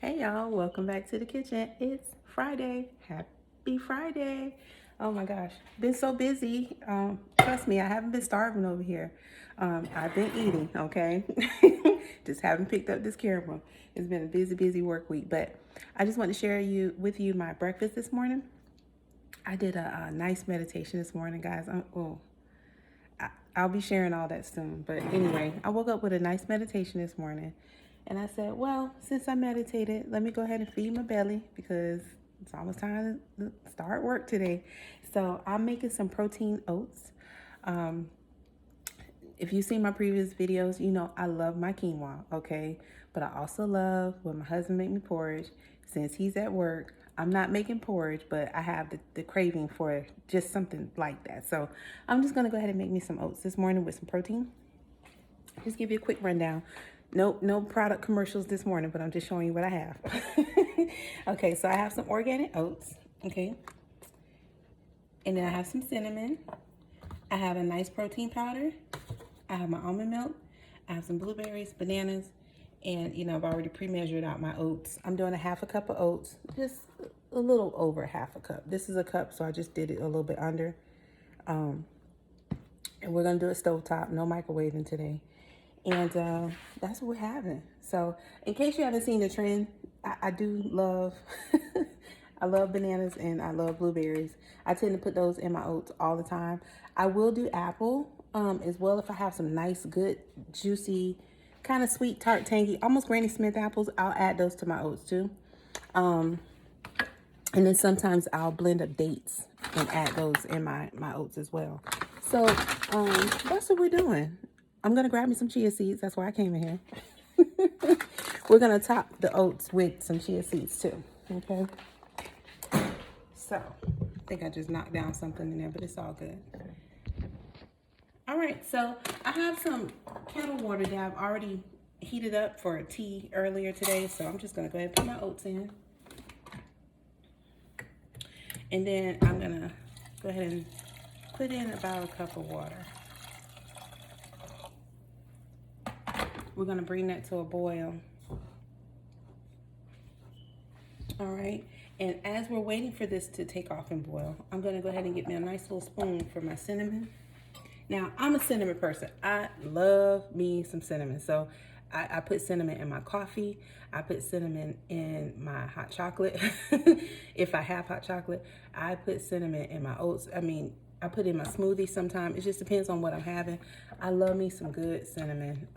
Hey y'all, welcome back to the kitchen. It's Friday. Happy Friday. Oh my gosh, been so busy. Trust me, I haven't been starving over here. I've been eating, okay? Just haven't picked up this camera. It's been a busy work week, but I just want to share with you my breakfast this morning. I did a nice meditation this morning, guys. I'll be sharing all that soon. But anyway, I woke up with a nice meditation this morning. And I said, well, since I meditated, let me go ahead and feed my belly because it's almost time to start work today. So I'm making some protein oats. Um, if you've seen my previous videos, you know I love my quinoa, okay? But I also love when my husband make me porridge. Since he's at work, I'm not making porridge, but I have the craving for just something like that. So I'm just gonna go ahead and make me some oats this morning with some protein. Just give you a quick rundown. No product commercials this morning, but I'm just showing you what I have. Okay, so I have some organic oats, okay? And then I have some cinnamon. I have a nice protein powder. I have my almond milk. I have some blueberries, bananas, and you know, I've already pre-measured out my oats. I'm doing a half a cup of oats, just a little over half a cup. This is a cup, so I just did it a little bit under. And we're gonna do it stovetop, no microwaving today. And that's what we're having. So in case you haven't seen the trend, I do love, I love bananas and I love blueberries. I tend to put those in my oats all the time. I will do apple as well if I have some nice, good, juicy, kind of sweet, tart, tangy, almost Granny Smith apples. I'll add those to my oats too. And then sometimes I'll blend up dates and add those in my oats as well. So that's what we're doing. I'm going to grab me some chia seeds. That's why I came in here. We're going to top the oats with some chia seeds too. Okay. So I think I just knocked down something in there, but it's all good. All right. So I have some kettle water that I've already heated up for a tea earlier today. So I'm just going to go ahead and put my oats in. And then I'm going to go ahead and put in about a cup of water. We're going to bring that to a boil. All right. And as we're waiting for this to take off and boil, I'm going to go ahead and get me a nice little spoon for my cinnamon. Now, I'm a cinnamon person. I love me some cinnamon. So I put cinnamon in my coffee. I put cinnamon in my hot chocolate. If I have hot chocolate, I put cinnamon in my oats. I put in my smoothie sometimes. It just depends on what I'm having. I love me some good cinnamon.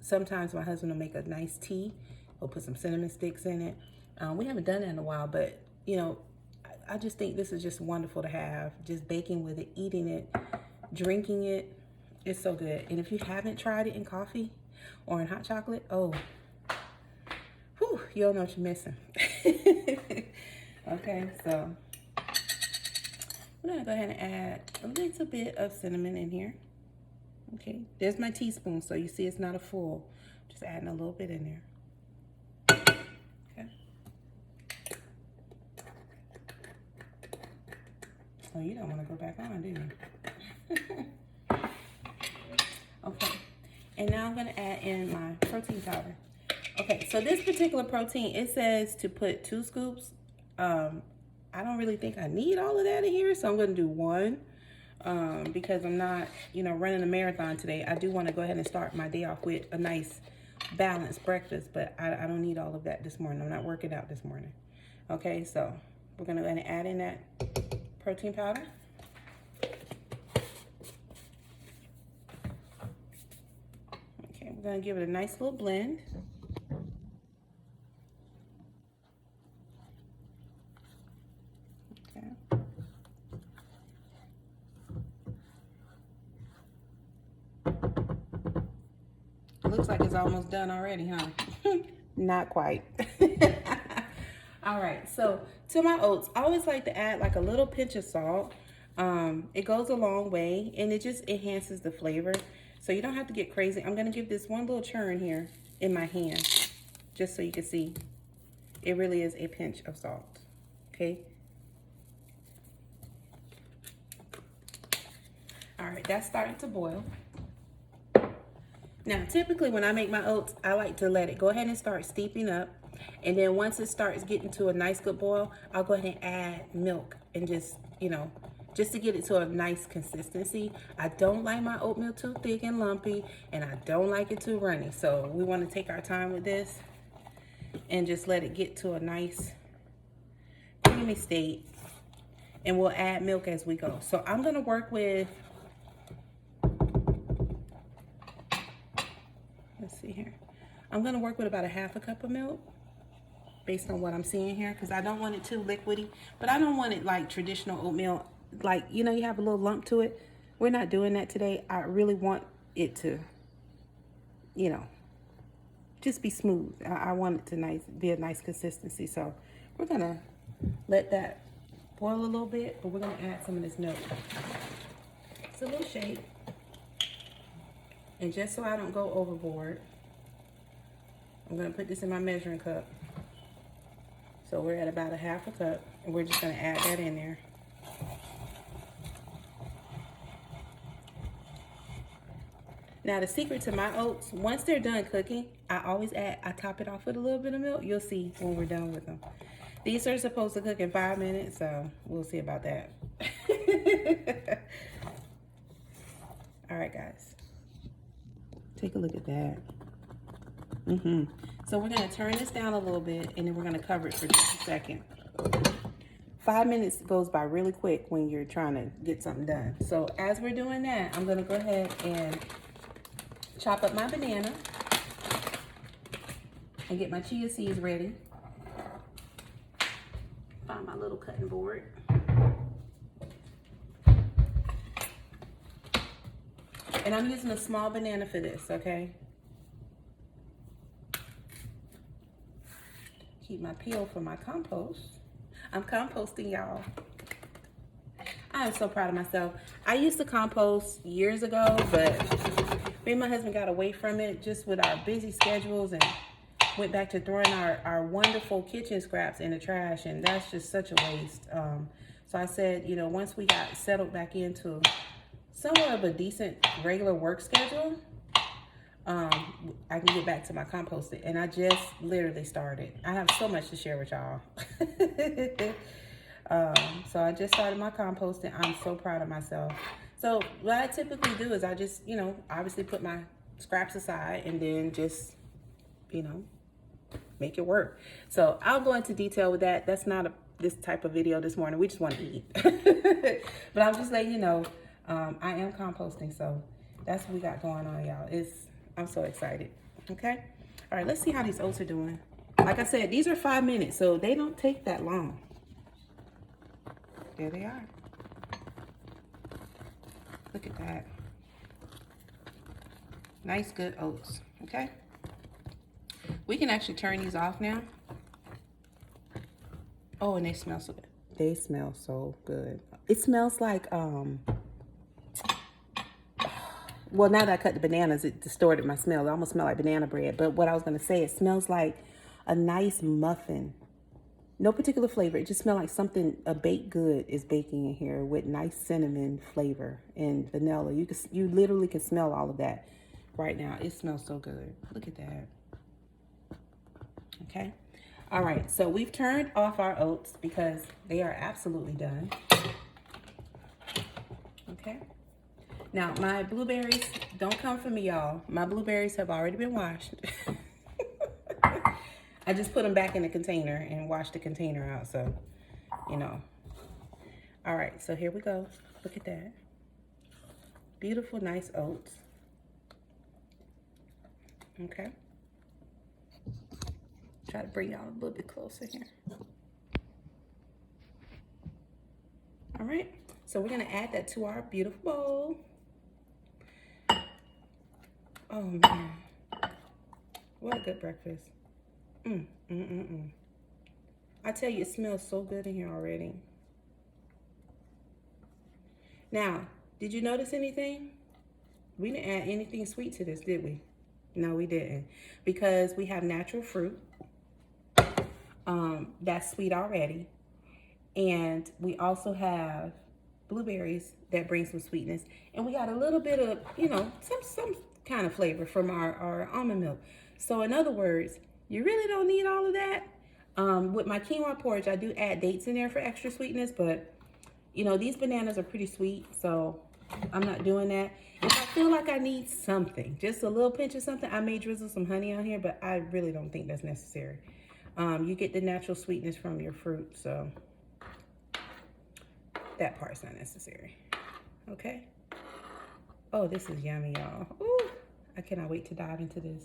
Sometimes my husband will make a nice tea. He'll put some cinnamon sticks in it. We haven't done that in a while, but you know, I just think this is just wonderful to have. Just baking with it, eating it, drinking it. It's so good. And if you haven't tried it in coffee or in hot chocolate, oh, whew, you don't know what you're missing. Okay, so I'm gonna go ahead and add a little bit of cinnamon in here. Okay, there's my teaspoon, so you see it's not a full. Just adding a little bit in there. Okay. Oh, you don't want to go back on, do you? Okay, and now I'm gonna add in my protein powder. Okay, so this particular protein, it says to put 2 scoops. I don't really think I need all of that in here, so I'm gonna do 1. Because I'm not, running a marathon today. I do want to go ahead and start my day off with a nice balanced breakfast, but I don't need all of that this morning. I'm not working out this morning. Okay, so we're going to go ahead and add in that protein powder. Okay, we're going to give it a nice little blend. Looks like it's almost done already, huh? Not quite. All right, so to my oats, I always like to add like a little pinch of salt. It goes a long way and it just enhances the flavor. So you don't have to get crazy. I'm gonna give this one little churn here in my hand, just so you can see. It really is a pinch of salt, okay? All right, that's starting to boil. Now, typically when I make my oats, I like to let it go ahead and start steeping up. And then once it starts getting to a nice good boil, I'll go ahead and add milk and just, you know, just to get it to a nice consistency. I don't like my oatmeal too thick and lumpy, and I don't like it too runny. So we want to take our time with this and just let it get to a nice creamy state. And we'll add milk as we go. So I'm going to work with, let's see here. I'm going to work with about a half a cup of milk based on what I'm seeing here, because I don't want it too liquidy, but I don't want it like traditional oatmeal. Like, you know, you have a little lump to it. We're not doing that today. I really want it to, you know, just be smooth. I want it to be a nice consistency. So we're going to let that boil a little bit, but we're going to add some of this milk. It's a little shake. And just so I don't go overboard, I'm going to put this in my measuring cup. So we're at about a half a cup, and we're just going to add that in there. Now the secret to my oats, once they're done cooking, I top it off with a little bit of milk. You'll see when we're done with them. These are supposed to cook in 5 minutes, so we'll see about that. All right, guys. Take a look at that. So we're gonna turn this down a little bit, and then we're gonna cover it for just a second. 5 minutes goes by really quick when you're trying to get something done. So as we're doing that, I'm gonna go ahead and chop up my banana and get my chia seeds ready. Find my little cutting board. And I'm using a small banana for this, okay? Keep my peel for my compost. I'm composting, y'all. I am so proud of myself. I used to compost years ago, but me and my husband got away from it just with our busy schedules and went back to throwing our wonderful kitchen scraps in the trash, and that's just such a waste. So I said, you know, once we got settled back into somewhat of a decent regular work schedule, I can get back to my composting. And I just literally started. I have so much to share with y'all. So I just started my composting. I'm so proud of myself. So what I typically do is I just, you know, obviously put my scraps aside and then just, you know, make it work. So I'll go into detail with that. That's not this type of video this morning. We just want to eat. But I'm just letting you know, I am composting. So that's what we got going on, y'all. I'm so excited. Okay. All right. Let's see how these oats are doing. Like I said, these are 5 minutes, so they don't take that long. There they are. Look at that. Nice, good oats. Okay. We can actually turn these off now. Oh, and they smell so good. They smell so good. It smells like, well, now that I cut the bananas, it distorted my smell. It almost smelled like banana bread. But what I was going to say, it smells like a nice muffin. No particular flavor. It just smells like something, a baked good is baking in here with nice cinnamon flavor and vanilla. You literally can smell all of that right now. It smells so good. Look at that. Okay. All right. So we've turned off our oats because they are absolutely done. Okay. Now, my blueberries, don't come for me, y'all. My blueberries have already been washed. I just put them back in the container and washed the container out, so, you know. All right, so here we go. Look at that. Beautiful, nice oats. Okay. Try to bring y'all a little bit closer here. All right, so we're gonna add that to our beautiful bowl. Oh man, what a good breakfast. I tell you, it smells so good in here already. Now, did you notice anything? We didn't add anything sweet to this, did we? No, we didn't. Because we have natural fruit. That's sweet already. And we also have blueberries that bring some sweetness. And we got a little bit of, you know, some kind of flavor from our almond milk. So in other words, You really don't need all of that. With my quinoa porridge, I do add dates in there for extra sweetness, but you know, these bananas are pretty sweet, so I'm not doing that. If I feel like I need something, just a little pinch of something, I may drizzle some honey on here, but I really don't think that's necessary. You get the natural sweetness from your fruit, so that part's not necessary. Okay? Oh, this is yummy, y'all. Ooh, I cannot wait to dive into this.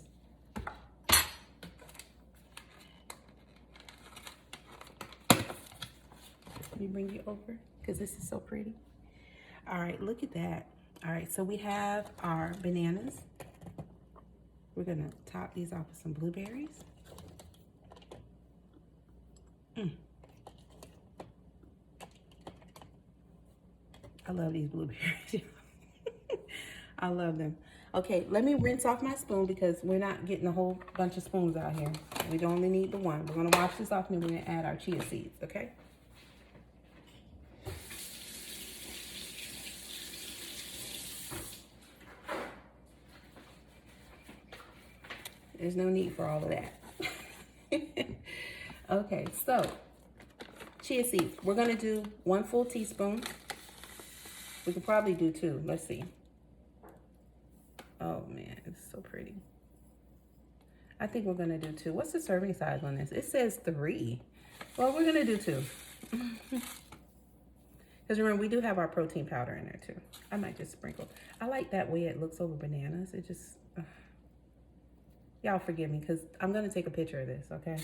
Let me bring you over because this is so pretty. All right, look at that. All right, so we have our bananas. We're gonna top these off with some blueberries. I love these blueberries. I love them. Okay, let me rinse off my spoon because we're not getting a whole bunch of spoons out here. We only need the one. We're gonna wash this off and then we're gonna add our chia seeds, okay? There's no need for all of that. Okay, so chia seeds. We're gonna do 1 full teaspoon. We could probably do 2. Let's see. Oh man, it's so pretty. I think we're gonna do 2. What's the serving size on this? It says 3. Well, we're gonna do 2. Because remember, we do have our protein powder in there too. I might just sprinkle. I like that way it looks over bananas. It just, y'all forgive me because I'm gonna take a picture of this, okay?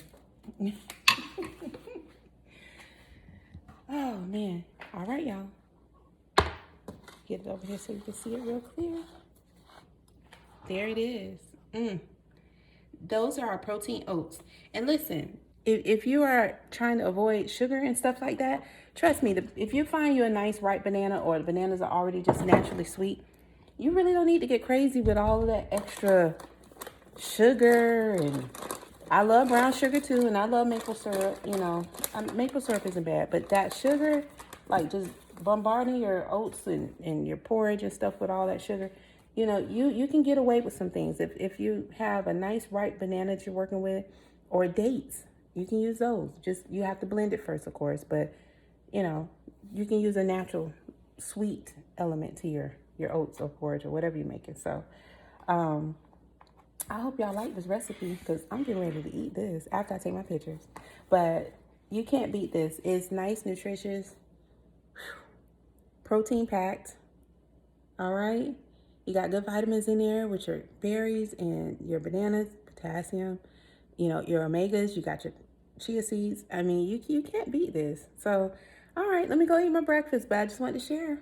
Oh man. All right, y'all. Get it over here so you can see it real clear. There it is. Those are our protein oats. And listen, if you are trying to avoid sugar and stuff like that, trust me, if you find you a nice ripe banana or the bananas are already just naturally sweet, you really don't need to get crazy with all of that extra sugar. And I love brown sugar too, and I love maple syrup. You know, maple syrup isn't bad, but that sugar, like just bombarding your oats and your porridge and stuff with all that sugar, you know, you can get away with some things. If you have a nice ripe banana that you're working with, or dates, you can use those. Just, you have to blend it first, of course, but you know, you can use a natural sweet element to your oats or porridge or whatever you're making. So I hope y'all like this recipe because I'm getting ready to eat this after I take my pictures. But you can't beat this. It's nice, nutritious, protein packed. All right. You got good vitamins in there with your berries and your bananas, potassium, you know, your omegas. You got your chia seeds. I mean, you can't beat this. So, all right, let me go eat my breakfast, but I just wanted to share.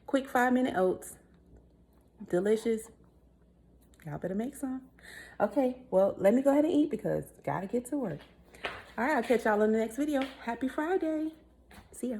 Quick 5-minute oats. Delicious. Y'all better make some. Okay, well, let me go ahead and eat because gotta get to work. All right, I'll catch y'all in the next video. Happy Friday. See ya.